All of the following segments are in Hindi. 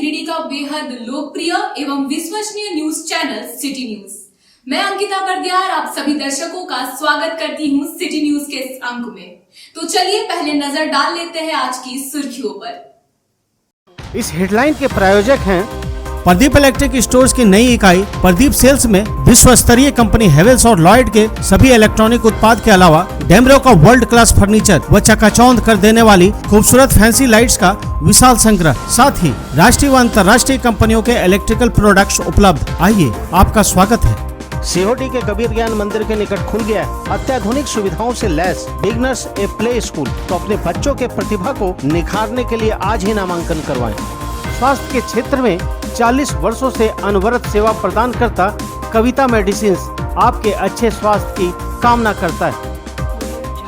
गिरिडीह का बेहद लोकप्रिय एवं विश्वसनीय न्यूज चैनल सिटी न्यूज। मैं अंकिता बरदियार आप सभी दर्शकों का स्वागत करती हूं सिटी न्यूज के इस अंक में। तो चलिए पहले नजर डाल लेते हैं आज की सुर्खियों पर। इस हेडलाइन के प्रायोजक हैं प्रदीप इलेक्ट्रिक स्टोर्स की नई इकाई प्रदीप सेल्स में विश्व स्तरीय कंपनी हेवेल्स और लॉयड के सभी इलेक्ट्रॉनिक उत्पाद के अलावा डेमरो का वर्ल्ड क्लास फर्नीचर व चकाचौंध कर देने वाली खूबसूरत फैंसी लाइट्स का विशाल संग्रह, साथ ही राष्ट्रीय व अंतर्राष्ट्रीय कंपनियों के इलेक्ट्रिकल प्रोडक्ट्स उपलब्ध। आइए, आपका स्वागत है। सीओडी के कबीर ज्ञान मंदिर के निकट खुल गया है अत्याधुनिक सुविधाओं से lace beginners a play school. तो अपने बच्चों के प्रतिभा को निखारने के लिए आज ही नामांकन करवाएं। स्वास्थ्य के क्षेत्र में 40 वर्षों से अनवरत सेवा प्रदान करता कविता मेडिसिन्स आपके अच्छे स्वास्थ्य की कामना करता है।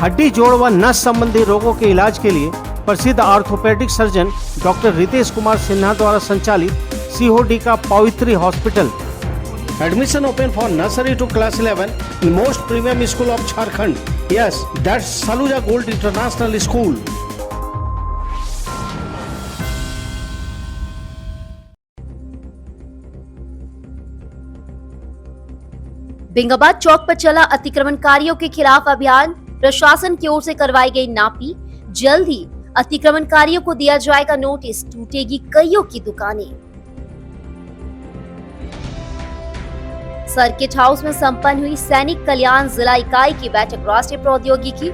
हड्डी, जोड़ व नस संबंधी रोगों के इलाज के लिए प्रसिद्ध orthopaedic surgeon doctor Ritesh Kumar Sinha द्वारा संचालित सीओडी का Pavitri hospital. Admission open for nursery to class 11 in most premium school of Jharkhand. Yes, that's Saluja Gold International School. Bengabad Chowk पर चला अतिक्रमणकारियों के खिलाफ अभियान। प्रशासन की ओर से करवाई गई नापी। जल्द ही अतिक्रमणकारियों को दिया जाएगा नोटिस, टूटेगी कईयों की दुकानें। सर्किट हाउस में संपन्न हुई सैनिक कल्याण जिला इकाई की बैठक। राष्ट्रीय प्रौद्योगिकी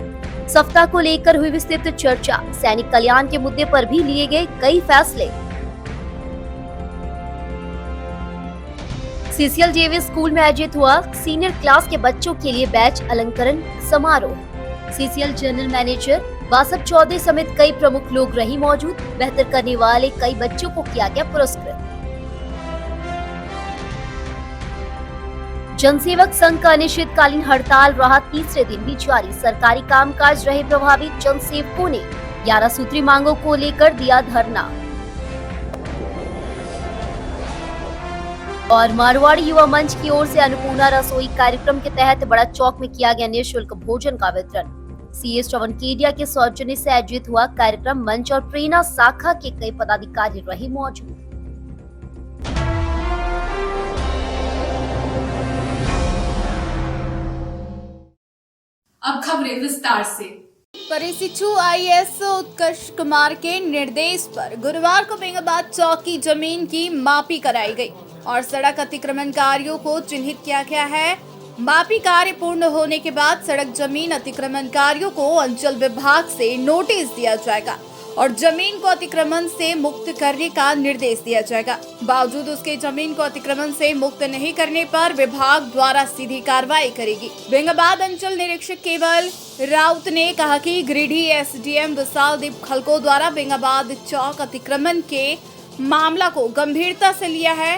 सप्ताह को लेकर हुई विस्तृत चर्चा। सैनिक कल्याण के मुद्दे पर भी लिए गए कई फैसले। सीसीएल जेवी स्कूल में आयोजित हुआ सीनियर क्लास के बच्चों के लिए बैच अलंकरण समारोह। सीसीएल जनरल मैनेजर वासव चौधरी समेत कई प्रमुख लोग रही मौजूद। बेहतर करने वाले कई बच्चों को किया गया पुरस्कृत। जनसेवक संघ का अनिश्चितकालीन हड़ताल रहा तीसरे दिन भी जारी। सरकारी कामकाज रहे प्रभावित। जनसेवकों ने 11 सूत्री मांगों को लेकर दिया धरना। और मारवाड़ी युवा मंच की ओर से अन्नपूर्णा रसोई कार्यक्रम के तहत बड़ा चौक में किया गया निःशुल्क भोजन का वितरण। सीए श्रवण केडिया के सौजन्य से आयोजित हुआ कार्यक्रम। मंच और प्रेरणा शाखा के कई पदाधिकारी रहे मौजूद। अब खबरें विस्तार से। परिशिक्षु आईएएस उत्कर्ष कुमार के निर्देश पर गुरुवार को बेंगाबाद चौक की जमीन की मापी कराई गई और सड़क अतिक्रमणकारियों को चिन्हित किया गया है। मापी कार्य पूर्ण होने के बाद सड़क जमीन अतिक्रमणकारियों को अंचल विभाग से नोटिस दिया जाएगा और जमीन को अतिक्रमण से मुक्त करने का निर्देश दिया जाएगा। बावजूद उसके जमीन को अतिक्रमण से मुक्त नहीं करने पर विभाग द्वारा सीधी कार्रवाई करेगी। बेंगाबाद अंचल निरीक्षक केवल राउत ने कहा कि गिरिडीह एसडीएम विशाल दीप खलको द्वारा बेंगाबाद चौक अतिक्रमण के मामला को गंभीरता से लिया है।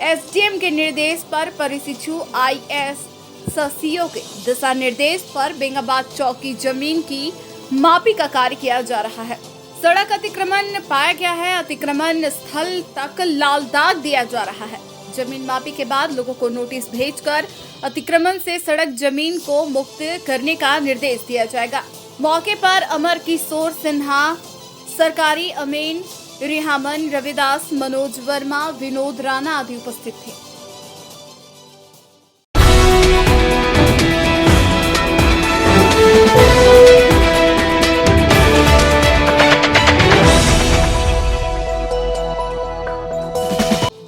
एसडीएम के निर्देश पर परिशिक्षु आईएएस ससीओ के दिशा निर्देश पर बेंगाबाद चौक की जमीन की मापी का कार्य किया जा रहा है। सड़क अतिक्रमण पाया गया है। अतिक्रमण स्थल तक लाल दाग दिया जा रहा है। जमीन मापी के बाद लोगों को नोटिस भेजकर अतिक्रमण से सड़क जमीन को मुक्त करने का निर्देश दिया जाएगा। मौके पर अमर किशोर सिन्हा, सरकारी अमीन रिहामन, रविदास, मनोज वर्मा, विनोद राणा आदि उपस्थित थे।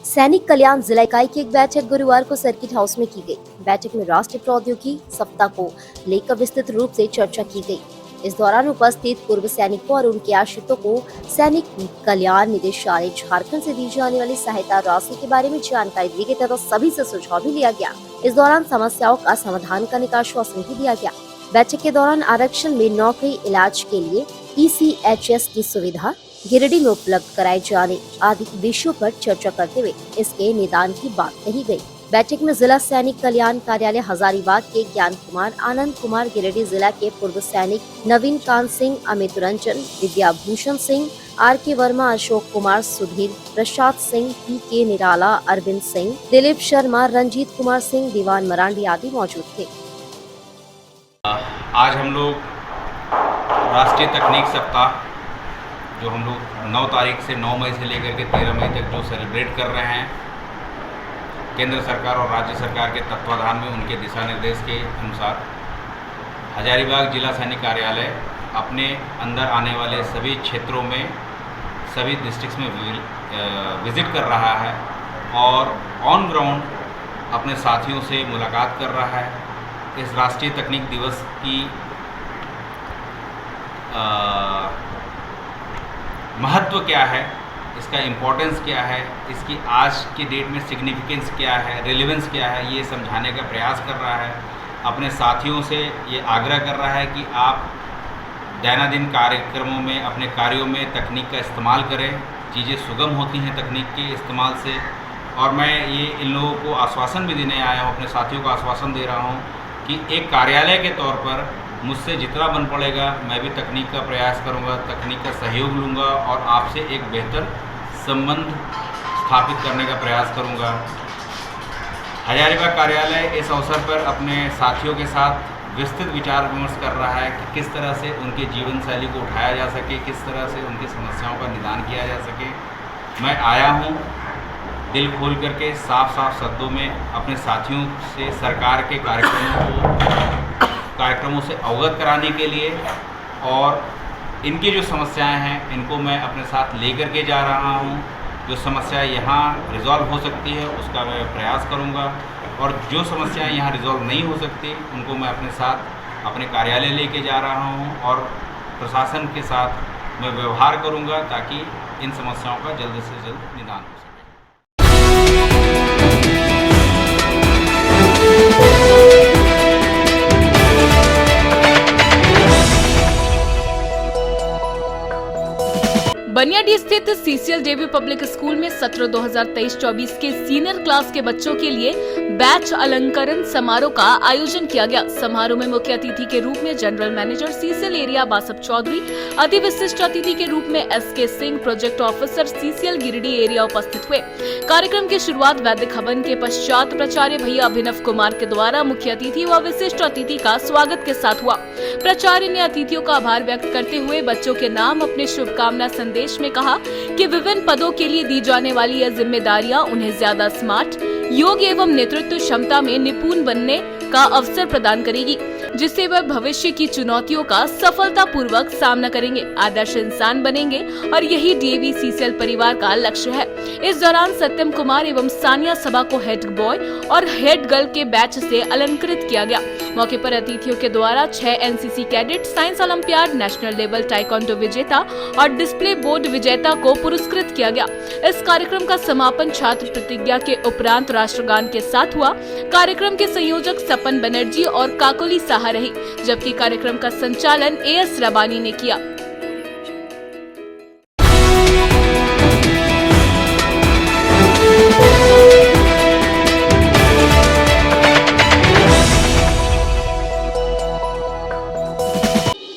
सैनिक कल्याण जिला इकाई की एक बैठक गुरुवार को सर्किट हाउस में की गई। बैठक में राष्ट्रीय प्रौद्योगिकी सप्ताह को लेकर विस्तृत रूप से चर्चा की गई। इस दौरान उपस्थित पूर्व सैनिकों और उनके आश्रितों को सैनिक कल्याण निदेशालय झारखंड से दी जाने वाली सहायता राशि के बारे में जानकारी दी गई तथा सभी से सुझाव भी लिया गया। इस दौरान समस्याओं का समाधान करने का आश्वासन भी दिया गया। बैठक के दौरान आरक्षण में नौकरी, इलाज के लिए ECHS की सुविधा गिरिडीह में उपलब्ध कराए जाने आदि विषयों पर चर्चा करते हुए इसके निदान की बात कही गई। बैठक में जिला सैनिक कल्याण कार्यालय हजारीबाग के ज्ञान कुमार, आनंद कुमार, गिरिडीह जिला के पूर्व सैनिक नवीन कांत सिंह, अमित रंजन, विद्याभूषण सिंह, RK वर्मा, अशोक कुमार, सुधीर प्रसाद सिंह, PK निराला, अरविंद सिंह, दिलीप शर्मा, रंजीत कुमार सिंह, दीवान मरांडी आदि मौजूद थे। आज हम लोग राष्ट्रीय तकनीक सप्ताह जो हम लोग 9 तारीख से 9 मई से लेकर के 13 मई तक जो सेलिब्रेट कर रहे हैं, केंद्र सरकार और राज्य सरकार के तत्वाधान में उनके दिशा निर्देश के अनुसार हजारीबाग जिला सैनिक कार्यालय अपने अंदर आने वाले सभी क्षेत्रों में, सभी डिस्ट्रिक्ट्स में विज़िट कर रहा है और ऑन ग्राउंड अपने साथियों से मुलाकात कर रहा है। इस राष्ट्रीय तकनीक दिवस की महत्व क्या है, इसका इम्पोर्टेंस क्या है, इसकी आज की डेट में सिग्निफिकेंस क्या है, रेलेवेंस क्या है, ये समझाने का प्रयास कर रहा है। अपने साथियों से ये आग्रह कर रहा है कि आप दैनंदिन कार्यक्रमों में, अपने कार्यों में तकनीक का इस्तेमाल करें। चीज़ें सुगम होती हैं तकनीक के इस्तेमाल से। और मैं ये इन लोगों को आश्वासन भी देने आया हूँ, अपने साथियों को आश्वासन दे रहा हूँ कि एक कार्यालय के तौर पर मुझसे जितना बन पड़ेगा मैं भी तकनीक का प्रयास करूँगा, तकनीक का सहयोग लूँगा और आपसे एक बेहतर संबंध स्थापित करने का प्रयास करूँगा। हजारीबाग कार्यालय इस अवसर पर अपने साथियों के साथ विस्तृत विचार विमर्श कर रहा है कि किस तरह से उनके जीवन शैली को उठाया जा सके, किस तरह से उनकी समस्याओं का निदान किया जा सके। मैं आया हूँ दिल खोल करके साफ साफ शब्दों में अपने साथियों से सरकार के कार्यक्रमों से अवगत कराने के लिए, और इनकी जो समस्याएं हैं इनको मैं अपने साथ लेकर के जा रहा हूं। जो समस्याएं यहाँ रिजॉल्व हो सकती है उसका मैं प्रयास करूंगा, और जो समस्याएं यहाँ रिजॉल्व नहीं हो सकती उनको मैं अपने साथ अपने कार्यालय लेके जा रहा हूं और प्रशासन के साथ मैं व्यवहार करूंगा ताकि इन समस्याओं का जल्द से जल्द निदान हो सके। बनियाडी स्थित सीसीएल डेवी पब्लिक स्कूल में सत्र 2023-24 के सीनियर क्लास के बच्चों के लिए बैच अलंकरण समारोह का आयोजन किया गया। समारोह में मुख्य अतिथि के रूप में general manager CCL area Basap Chaudhary, अति विशिष्ट अतिथि के रूप में SK Singh, project officer CCL Giridih area उपस्थित हुए। कार्यक्रम की शुरुआत वैदिक हवन के पश्चात प्राचार्य भैया अभिनव कुमार के द्वारा मुख्य अतिथि व विशिष्ट अतिथि का स्वागत के साथ हुआ। प्राचार्य ने अतिथियों का आभार व्यक्त करते हुए बच्चों के नाम अपने शुभकामना संदेश में कहा कि विभिन्न पदों के लिए दी जाने वाली यह जिम्मेदारियां उन्हें ज्यादा स्मार्ट, योग्य एवं नेतृत्व क्षमता में निपुण बनने का अवसर प्रदान करेगी, जिससे वह भविष्य की चुनौतियों का सफलतापूर्वक सामना करेंगे, आदर्श इंसान बनेंगे और यही डीएवी सीसीएल परिवार का लक्ष्य है। इस दौरान सत्यम कुमार एवं सानिया सभा को हेड बॉय और हेड गर्ल के बैच से अलंकृत किया गया। मौके पर अतिथियों के द्वारा 6 NCC cadet, science olympiad, national level taekwondo विजेता और डिस्प्ले बोर्ड विजेता को पुरस्कृत किया गया। इस कार्यक्रम का समापन छात्र प्रतिज्ञा के उपरांत राष्ट्रगान के साथ हुआ। कार्यक्रम के संयोजक सपन बनर्जी और काकोली साहा रही, जबकि कार्यक्रम का संचालन एएस रबानी ने किया।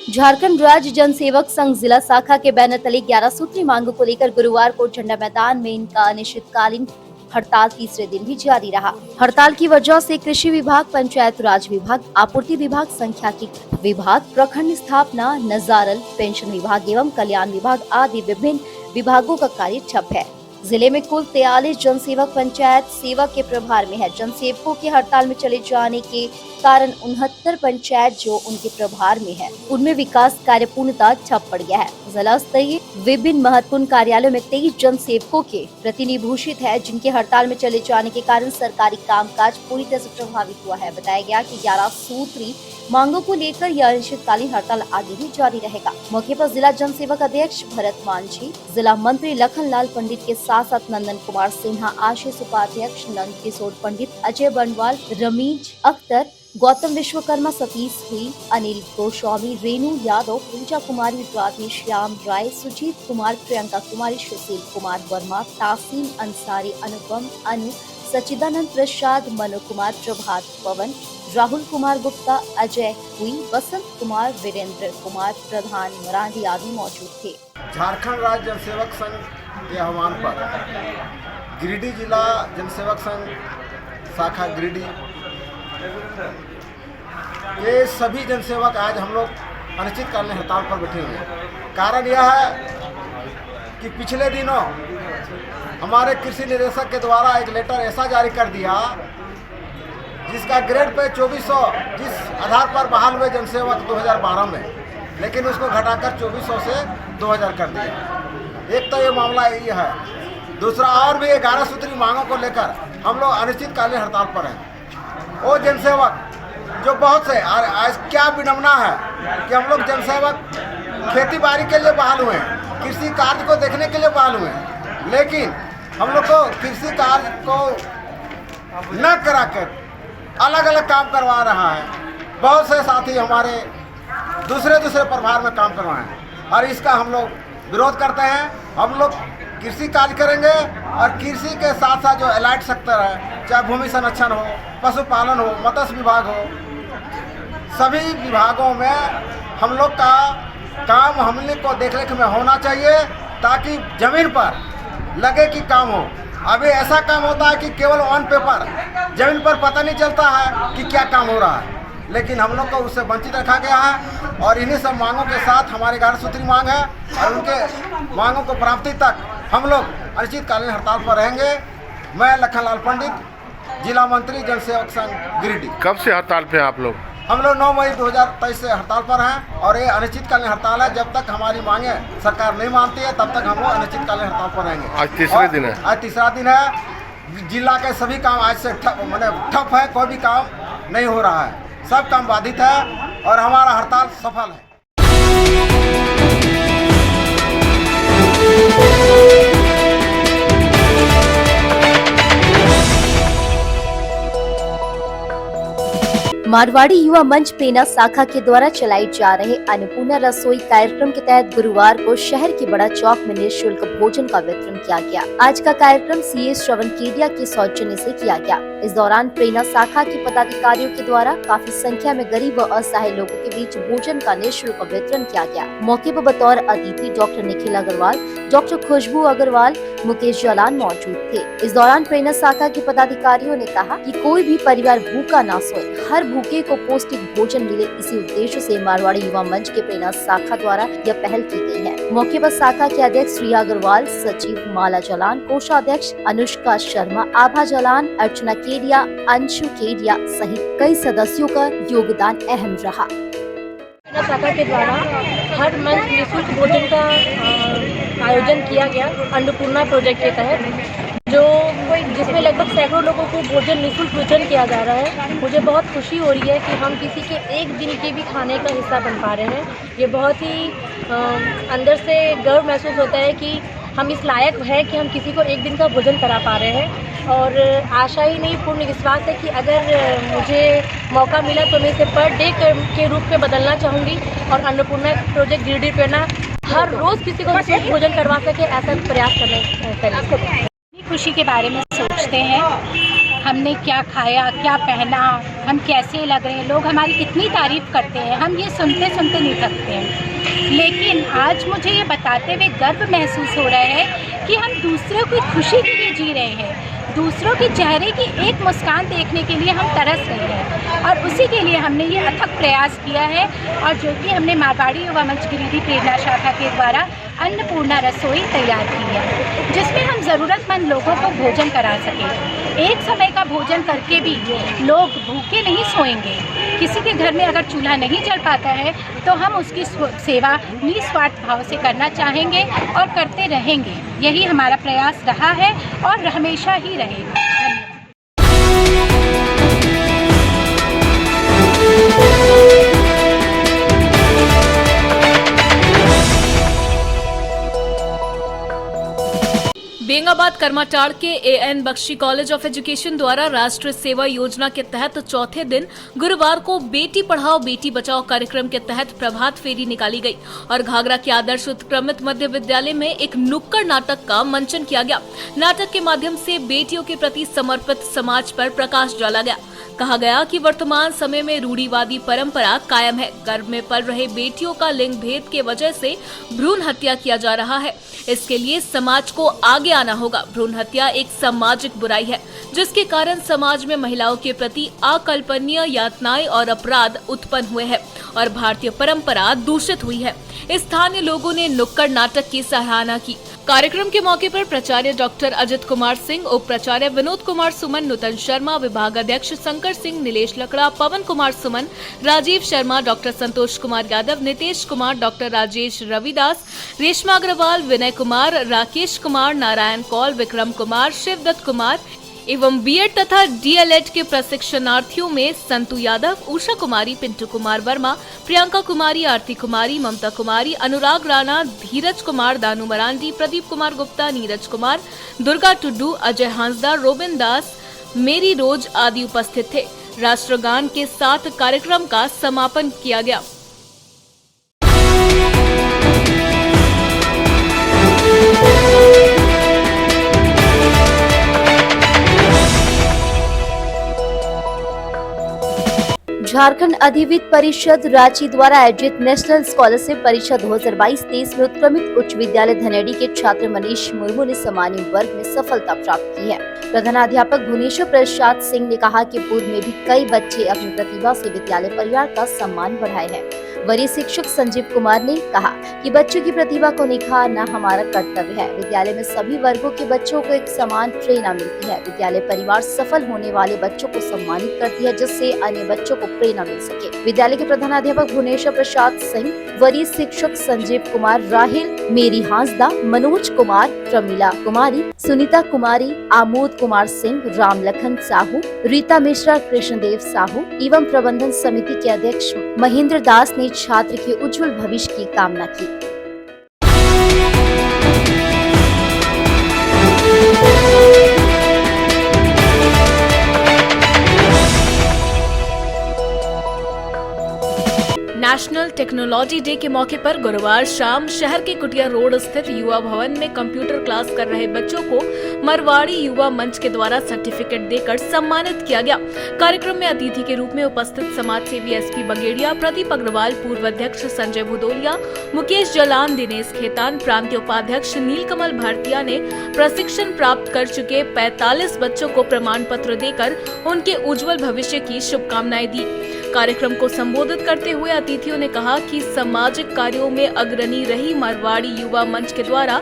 झारखंड राज्य जनसेवक संघ जिला शाखा के बैनर तले 11 सूत्री मांगों को लेकर गुरुवार को झंडा मैदान में इनका अनिश्चितकालीन हड़ताल तीसरे दिन भी जारी रहा। हड़ताल की वजह से कृषि विभाग, पंचायत राज विभाग, आपूर्ति विभाग, सांख्यिकी विभाग, प्रखंड स्थापना, नजारल, पेंशन विभाग एवं कल्याण विभाग आदि विभिन्न विभागों का कार्य ठप है। जिले में कुल 43 जनसेवक पंचायत सेवक के प्रभार में है। जनसेवकों के हड़ताल में चले जाने के कारण 69 पंचायत जो उनके प्रभार में है, उनमें विकास कार्य पूर्णतः ठप पड़ गया है। जिला स्तरीय विभिन्न महत्वपूर्ण कार्यालयों में 23 जनसेवकों के प्रतिनिधिभूषित है, जिनके हड़ताल में चले जाने के कारण सरकारी कामकाज पूरी तरह से प्रभावित हुआ है। बताया गया कि 11 सूत्री मांगों को लेकर यह अनिश्चितकालीन हड़ताल आगे भी जारी रहेगा। मौके पर जिला जनसेवक अध्यक्ष भरत मांझी, जिला मंत्री लखनलाल पंडित के साथ साथ नंदन कुमार सिन्हा, आशीष उपाध्यक्ष नंद किशोर पंडित, अजय बनवाल, रमीज अख्तर, गौतम विश्वकर्मा, सतीश हुई, अनिल गोस्वामी, रेणु यादव, पूजा कुमारी, राधे श्याम राय, सुजीत कुमार, प्रियंका कुमारी, सुशील कुमार वर्मा, तासीम अंसारी, अनुपम, अनु, सचिदानंद प्रसाद, मनु कुमार, प्रभात पवन, राहुल कुमार गुप्ता, अजय हुई, वसंत कुमार, वीरेंद्र कुमार, प्रधान मराठी आदि मौजूद थे। झारखंड राज्य जनसेवक संघ के आह्वान पर गिरिडीह जिला जनसेवक संघ शाखा गिरिडीह ये सभी जनसेवक आज हम लोग अनिश्चितकालीन हड़ताल पर बैठे हुए हैं। कारण यह है कि पिछले दिनों हमारे कृषि निदेशक के द्वारा एक लेटर ऐसा जारी कर दिया जिसका ग्रेड पे 2400 जिस आधार पर बहाल हुए जनसेवक 2012 में, लेकिन उसको घटाकर 2400 से 2000 कर दिया। एक तो ये मामला ये है। दूसरा, और भी 11 सूत्री मांगों को लेकर हम लोग अनिश्चितकालीन हड़ताल पर हैं। वो जनसेवक जो बहुत से क्या विडम्बना है कि हम लोग जनसेवक खेती बाड़ी के लिए बहाल हुए हैं, कृषि कार्य को देखने के लिए बहाल हुए हैं, लेकिन हम लोग को कृषि कार्य को न कराकर अलग अलग काम करवा रहा है। बहुत से साथी हमारे दूसरे प्रभार में काम करवाए हैं और इसका हम लोग विरोध करते हैं। हम लोग कृषि कार्य करेंगे और कृषि के साथ साथ जो एलाइड सेक्टर है, चाहे भूमि संरक्षण हो, पशुपालन हो, मत्स्य विभाग हो, सभी विभागों में हम लोग का काम हम लोग को देखरेख में होना चाहिए ताकि जमीन पर लगे कि काम हो। अभी ऐसा काम होता है कि केवल ऑन पेपर जमीन पर पता नहीं चलता है कि क्या काम हो रहा है, लेकिन हम लोग को उससे वंचित रखा गया है। और इन्हीं सब मांगों के साथ हमारी 11 सूत्री मांग है और उनके मांगों को प्राप्ति तक हम लोग अनिश्चितकालीन हड़ताल पर रहेंगे। मैं लखनलाल पंडित, जिला मंत्री जनसेवक संघ गिरिडीह। कब से हड़ताल पे हैं आप लोग? हम लोग 9 मई 2023 से हड़ताल पर हैं और ये अनिश्चितकालीन हड़ताल है। जब तक हमारी मांगे सरकार नहीं मानती है तब तक हम लोग अनिश्चितकालीन हड़ताल पर रहेंगे। आज तीसरे दिन है। आज तीसरा दिन है। जिला के सभी काम आज से ठप है, कोई भी काम नहीं हो रहा है, सब काम बाधित है और हमारा हड़ताल सफल है। मारवाड़ी युवा मंच प्रेरणा शाखा के द्वारा चलाई जा रहे अन्नपूर्णा रसोई कार्यक्रम के तहत गुरुवार को शहर के बड़ा चौक में निःशुल्क भोजन का वितरण किया गया। आज का कार्यक्रम सीए श्रवण केडिया के सौजन्य से किया गया। इस दौरान प्रेरणा शाखा के पदाधिकारियों के द्वारा काफी संख्या में गरीब व असहाय लोगों के बीच भोजन का निःशुल्क वितरण किया गया। मौके पर बतौर अतिथि डॉक्टर निखिल अग्रवाल, डॉक्टर खुशबू अग्रवाल, मुकेश जालान मौजूद थे। इस दौरान प्रेरणा शाखा के पदाधिकारियों ने कहा कि कोई भी परिवार भूखा ना सोए, हर भूखे को पौष्टिक भोजन मिले, इसी उद्देश्य से मारवाड़ी युवा मंच के प्रेरणा शाखा द्वारा यह पहल की गई है। मौके पर शाखा के अध्यक्ष श्रिया अग्रवाल, सचिव माला जालान, कोषाध्यक्ष अनुष्का शर्मा, आभा जालान, अर्चना केडिया, अंशु केडिया सहित कई सदस्यों का योगदान अहम रहा। प्रेरणा शाखा के द्वारा हर मंथ निःशुल्क भोजन का आयोजन किया गया अन्नपूर्णा प्रोजेक्ट के तहत, जिसमें लगभग सैकड़ों लोगों को भोजन निःशुल्क वितरण किया जा रहा है। मुझे बहुत खुशी हो रही है कि हम किसी के एक दिन के भी खाने का हिस्सा बन पा रहे हैं। ये बहुत ही अंदर से गर्व महसूस होता है कि हम इस लायक है कि हम किसी को एक दिन का भोजन करा पा रहे हैं। और आशा ही नहीं, पूर्ण विश्वास है कि अगर मुझे मौका मिला तो मैं इसे पर डे के रूप में बदलना चाहूँगी और अन्नपूर्णा प्रोजेक्ट गिरिडीह प्रेरणा हर रोज़ किसी को भोजन करवा सके, ऐसा प्रयास करें। खुशी के बारे में सोचते हैं, हमने क्या खाया, क्या पहना, हम कैसे लग रहे हैं, लोग हमारी कितनी तारीफ़ करते हैं, हम ये सुनते सुनते नहीं थकते हैं। लेकिन आज मुझे ये बताते हुए गर्व महसूस हो रहा है कि हम दूसरों की खुशी के लिए जी रहे हैं, दूसरों के चेहरे की एक मुस्कान देखने के लिए हम तरस रहे हैं और उसी के लिए हमने ये अथक प्रयास किया है और जो कि हमने मारवाड़ी युवा मंच गिरिडीह प्रेरणा शाखा के द्वारा अन्नपूर्णा रसोई तैयार की है, जिसमें हम ज़रूरतमंद लोगों को भोजन करा सकें। एक समय का भोजन करके भी लोग भूखे नहीं सोएंगे। किसी के घर में अगर चूल्हा नहीं जल पाता है तो हम उसकी सेवा निस्वार्थ भाव से करना चाहेंगे और करते रहेंगे। यही हमारा प्रयास रहा है और हमेशा ही रहेगा। बेंगाबाद करमाटाड़ के A N Bakshi college of education द्वारा राष्ट्रीय सेवा योजना के तहत चौथे दिन गुरुवार को बेटी पढ़ाओ बेटी बचाओ कार्यक्रम के तहत प्रभात फेरी निकाली गई और घाघरा के आदर्श उत्क्रमित मध्य विद्यालय में एक नुक्कड़ नाटक का मंचन किया गया। नाटक के माध्यम से बेटियों के प्रति समर्पित समाज पर प्रकाश डाला गया। कहा गया कि वर्तमान समय में रूढ़िवादी परंपरा कायम है। गर्भ में पल रहे बेटियों का लिंग भेद के वजह से भ्रूण हत्या किया जा रहा है। इसके लिए समाज को आगे आना होगा। भ्रूण हत्या एक सामाजिक बुराई है जिसके कारण समाज में महिलाओं के प्रति अकल्पनीय यातनाएं और अपराध उत्पन्न हुए हैं और भारतीय परंपरा दूषित हुई है। स्थानीय लोगों ने नुक्कड़ नाटक की सराहना की। कार्यक्रम के मौके पर प्राचार्य डॉक्टर अजित कुमार सिंह, उप प्राचार्य विनोद कुमार सुमन, नूतन शर्मा, विभागाध्यक्ष शंकर सिंह, नीलेश लकड़ा, पवन कुमार सुमन, राजीव शर्मा, डॉक्टर संतोष कुमार यादव, नितेश कुमार, डॉक्टर राजेश रविदास, रेशमा अग्रवाल, विनय कुमार, राकेश कुमार, नारायण कौल, विक्रम कुमार, शिवदत्त कुमार एवं बीएड तथा डीएलएड के प्रशिक्षणार्थियों में संतु यादव, उषा कुमारी, पिंटू कुमार वर्मा, प्रियंका कुमारी, आरती कुमारी, ममता कुमारी, अनुराग राणा, धीरज कुमार, दानू मरांडी, प्रदीप कुमार गुप्ता, नीरज कुमार, दुर्गा टुड्डू, अजय हांसदा, रोबिन दास, मेरी रोज आदि उपस्थित थे। राष्ट्रगान के साथ कार्यक्रम का समापन किया गया। झारखंड अधिविद्य परिषद रांची द्वारा आयोजित नेशनल स्कॉलरशिप परीक्षा 2022-23 में उत्क्रमित उच्च विद्यालय धनेड़ी के छात्र मनीष मुर्मू ने सामान्य वर्ग में सफलता प्राप्त की है। प्रधानाध्यापक भुवनेश्वर प्रसाद सिंह ने कहा कि पूर्व में भी कई बच्चे अपनी प्रतिभा से विद्यालय परिवार का सम्मान बढ़ाए हैं। वरीय शिक्षक संजीव कुमार ने कहा कि बच्चों की प्रतिभा को निखारना हमारा कर्तव्य है। विद्यालय में सभी वर्गों के बच्चों को एक समान प्रेरणा मिलती है। विद्यालय परिवार सफल होने वाले बच्चों को सम्मानित करती है, जिससे अन्य बच्चों को प्रेरणा मिल सके। विद्यालय के प्रधानाध्यापक भुवनेश्वर प्रसाद सिंह, वरीय शिक्षक संजीव कुमार, राहिल, मेरी हांसदा, मनोज कुमार, प्रमीला कुमारी, सुनीता कुमारी, आमोद कुमार सिंह, राम लखन साहू, रीता मिश्रा, कृष्णदेव साहू एवं प्रबंधन समिति के अध्यक्ष महेंद्र दास ने छात्र के उज्जवल भविष्य की कामना की। नेशनल टेक्नोलॉजी डे के मौके पर गुरुवार शाम शहर के कुटिया रोड स्थित युवा भवन में कंप्यूटर क्लास कर रहे बच्चों को मरवाड़ी युवा मंच के द्वारा सर्टिफिकेट देकर सम्मानित किया गया। कार्यक्रम में अतिथि के रूप में उपस्थित समाज सेवी एसपी बगेड़िया, प्रदीप अग्रवाल, पूर्व अध्यक्ष संजय भुदोलिया, मुकेश जलान, दिनेश खेतान, प्रांतीय उपाध्यक्ष नीलकमल भारतीया ने प्रशिक्षण प्राप्त कर चुके 45 बच्चों को प्रमाण पत्र देकर उनके उज्जवल भविष्य की शुभकामनाएं दी। कार्यक्रम को संबोधित करते हुए अतिथियों ने कहा कि सामाजिक कार्यों में अग्रणी रही मरवाड़ी युवा मंच के द्वारा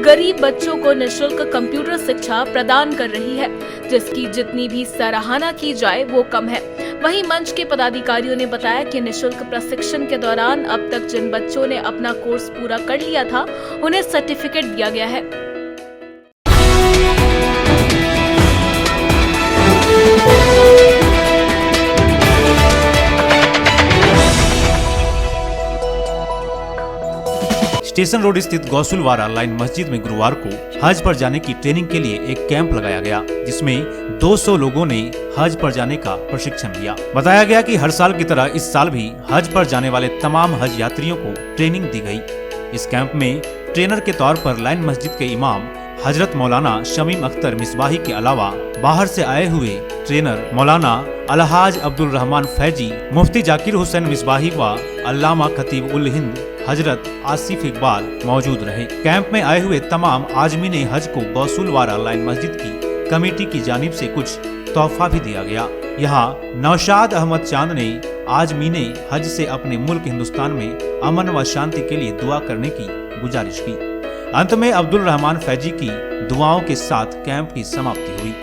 गरीब बच्चों को निःशुल्क कंप्यूटर शिक्षा प्रदान कर रही है, जिसकी जितनी भी सराहना की जाए वो कम है। वहीं मंच के पदाधिकारियों ने बताया कि निःशुल्क प्रशिक्षण के दौरान अब तक जिन बच्चों ने अपना कोर्स पूरा कर लिया था, उन्हें सर्टिफिकेट दिया गया है। स्टेशन रोड स्थित गौसुलवारा लाइन मस्जिद में गुरुवार को हज पर जाने की ट्रेनिंग के लिए एक कैंप लगाया गया, जिसमें 200 लोगों ने हज पर जाने का प्रशिक्षण लिया। बताया गया कि हर साल की तरह इस साल भी हज पर जाने वाले तमाम हज यात्रियों को ट्रेनिंग दी गई। इस कैंप में ट्रेनर के तौर पर लाइन मस्जिद के इमाम हजरत मौलाना शमीम अख्तर मिसबाही के अलावा बाहर से आए हुए ट्रेनर मौलाना अलहाज अब्दुल रहमान फैजी, मुफ्ती जाकिर हुसैन मिसबाही व अल्लामा खतीब उल हिंद हजरत आसिफ इकबाल मौजूद रहे। कैंप में आए हुए तमाम आजमीन हज को गौसुलवारा लाइन मस्जिद की कमेटी की जानिब से कुछ तोहफा भी दिया गया। यहाँ नौशाद अहमद चांद ने आजमीन हज से अपने मुल्क हिंदुस्तान में अमन व शांति के लिए दुआ करने की गुजारिश की। अंत में अब्दुल रहमान फैजी की दुआओं के साथ कैंप की समाप्ति हुई।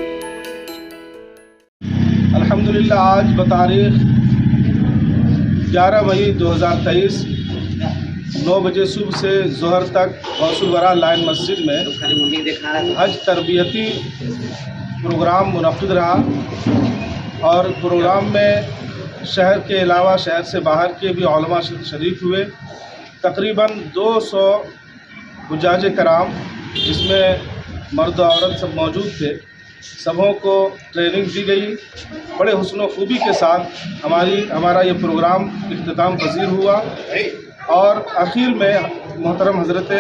अल्हम्दुलिल्लाह आज बतारीख 11 मई 2023 9 बजे सुबह से जोहर तक गौसुलवारा लाइन मस्जिद में हज तरबियती प्रोग्राम मुनक़िद रहा और प्रोग्राम में शहर के अलावा शहर से बाहर के भी उलमा शरीक हुए। तकरीबन 200 हुज्जाज कराम, जिसमें मर्द औरत सब मौजूद थे, सबों को ट्रेनिंग दी गई। बड़े हुस्न खूबी के साथ हमारा ये प्रोग्राम इख्तिताम पजीर हुआ और आखिर में मोहतरम हज़रत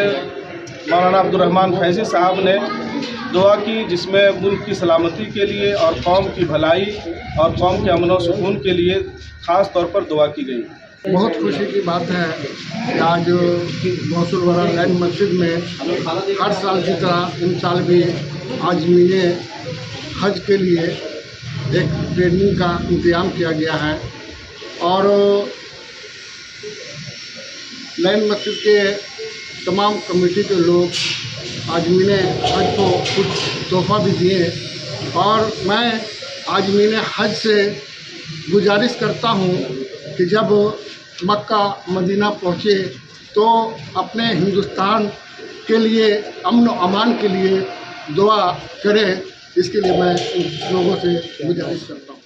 मौलाना अब्दुल रहमान फैज़ी साहब ने दुआ की, जिसमें मुल्क की सलामती के लिए और कौम की भलाई और कौम के अमन व सुकून के लिए ख़ास तौर पर दुआ की गई। बहुत खुशी की बात है कि आज गौसुलवारा लाइन मस्जिद में हर साल की तरह इन साल भी आजमीन हज के लिए एक ट्रेनिंग का इंतजाम किया गया है और लाइन मस्जिद के तमाम कमेटी के लोग आजमीन हज को कुछ तोहफा भी दिए और मैं आजमीन हज से गुजारिश करता हूँ कि जब मक्का मदीना पहुँचे तो अपने हिंदुस्तान के लिए अमन व अमान के लिए दुआ करें। इसके लिए मैं इन लोगों से गुजारिश करता हूँ।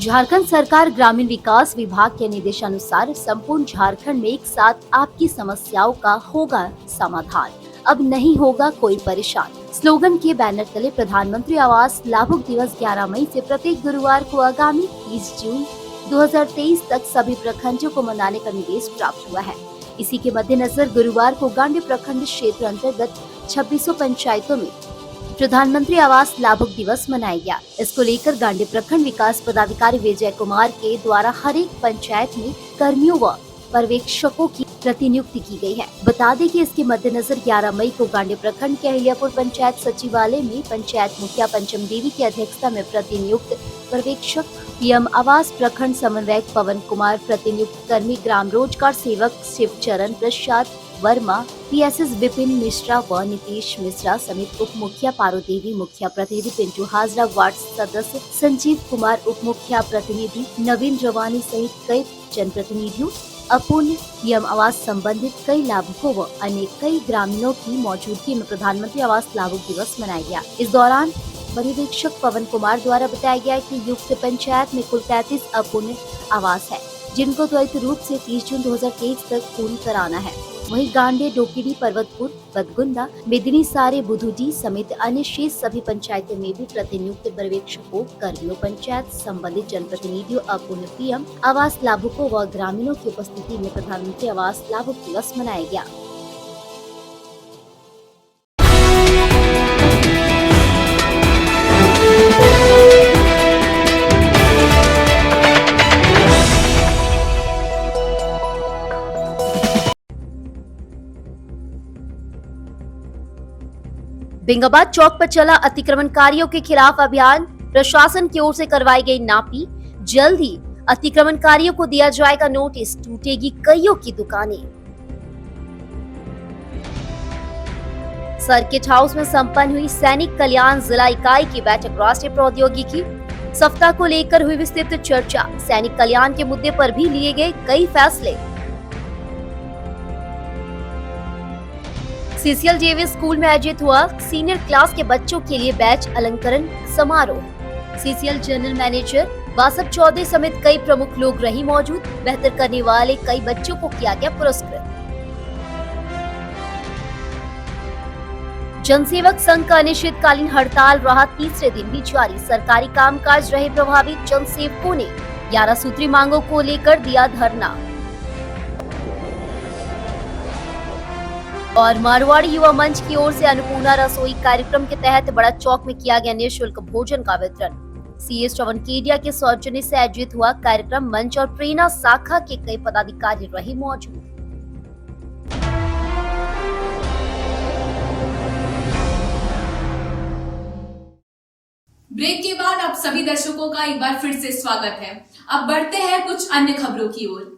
झारखंड सरकार ग्रामीण विकास विभाग के निर्देशानुसार संपूर्ण झारखंड में एक साथ आपकी समस्याओं का होगा समाधान, अब नहीं होगा कोई परेशान स्लोगन के बैनर तले प्रधानमंत्री आवास लाभुक दिवस 11 मई से प्रत्येक गुरुवार को आगामी 30 जून 2023 तक सभी प्रखंडों को मनाने का निर्देश प्राप्त हुआ है। इसी के मद्देनजर गुरुवार को गांडी प्रखंड क्षेत्र अंतर्गत 2600 पंचायतों में प्रधानमंत्री आवास लाभुक दिवस मनाया गया। इसको लेकर गांडी प्रखंड विकास पदाधिकारी विजय कुमार के द्वारा हर एक पंचायत में कर्मियों व पर्यवेक्षकों की प्रतिनियुक्ति की गई है। बता दें कि इसके मद्देनजर 11 मई को गांडी प्रखंड के अहिल्यापुर पंचायत सचिवालय में पंचायत मुखिया पंचम देवी की अध्यक्षता में प्रतिनियुक्त पर्यवेक्षक पीएम आवास प्रखंड समन्वयक पवन कुमार, प्रतिनियुक्त कर्मी ग्राम रोजगार सेवक शिवचरण प्रसाद वर्मा, पीएसएस विपिन मिश्रा व नीतीश मिश्रा समेत उप मुखिया पारो देवी, मुखिया प्रतिनिधि पिंटू हाजरा, वार्ड सदस्य संजीव कुमार, उप मुखिया प्रतिनिधि नवीन रवानी सहित कई जनप्रतिनिधियों अपूर्ण पीएम आवास संबंधित कई लाभुकों व अन्य कई ग्रामीणों की मौजूदगी में प्रधानमंत्री आवास लाभुक दिवस मनाया गया। इस दौरान पर्यवेक्षक पवन कुमार द्वारा बताया गया कि युक्त पंचायत में कुल 33 अपूर्ण आवास है, जिनको त्वरित रूप से 30 जून 2023 तक पूर्ण कराना है। वहीं गांडे, डोकिडी, पर्वतपुर, बदगुंदा, मेदिनी, सारे, बुधुडी समेत अन्य शेष सभी पंचायतों में भी प्रतिनियुक्त पर्यवेक्षकों, कर्मियों, पंचायत संबंधित जनप्रतिनिधियों, अपूर्ण पीएम आवास लाभुकों व ग्रामीणों की उपस्थिति में प्रधानमंत्री आवास लाभुक दिवस मनाया गया। बेंगाबाद चौक पर चला अतिक्रमणकारियों के खिलाफ अभियान, प्रशासन की ओर से करवाई गई नापी, जल्द ही अतिक्रमणकारियों को दिया जाएगा नोटिस, टूटेगी कईयों की दुकानें। सर्किट हाउस में संपन्न हुई सैनिक कल्याण जिला इकाई की बैठक, राष्ट्रीय प्रौद्योगिकी सप्ताह को लेकर हुई विस्तृत चर्चा, सैनिक कल्याण के मुद्दे पर भी लिए गए कई फैसले। CCLJV स्कूल में आयोजित हुआ सीनियर क्लास के बच्चों के लिए बैच अलंकरण समारोह। CCL जनरल मैनेजर वासव चौधरी समेत कई प्रमुख लोग रही मौजूद। बेहतर करने वाले कई बच्चों को किया गया पुरस्कृत। जनसेवक संघ का अनिश्चितकालीन हड़ताल रहा तीसरे दिन भी जारी, सरकारी कामकाज रहे प्रभावित। जनसेवकों ने 11 सूत्री मांगों को लेकर दिया धरना। और मारवाड़ी युवा मंच की ओर से अन्नपूर्णा रसोई कार्यक्रम के तहत बड़ा चौक में किया गया निःशुल्क भोजन का वितरण। सीए श्रवण केडिया के सौजन्य से आयोजित हुआ कार्यक्रम, मंच और प्रेरणा शाखा के कई पदाधिकारी रहे मौजूद। ब्रेक के बाद आप सभी दर्शकों का एक बार फिर से स्वागत है। अब बढ़ते हैं कुछ अन्य खबरों की ओर।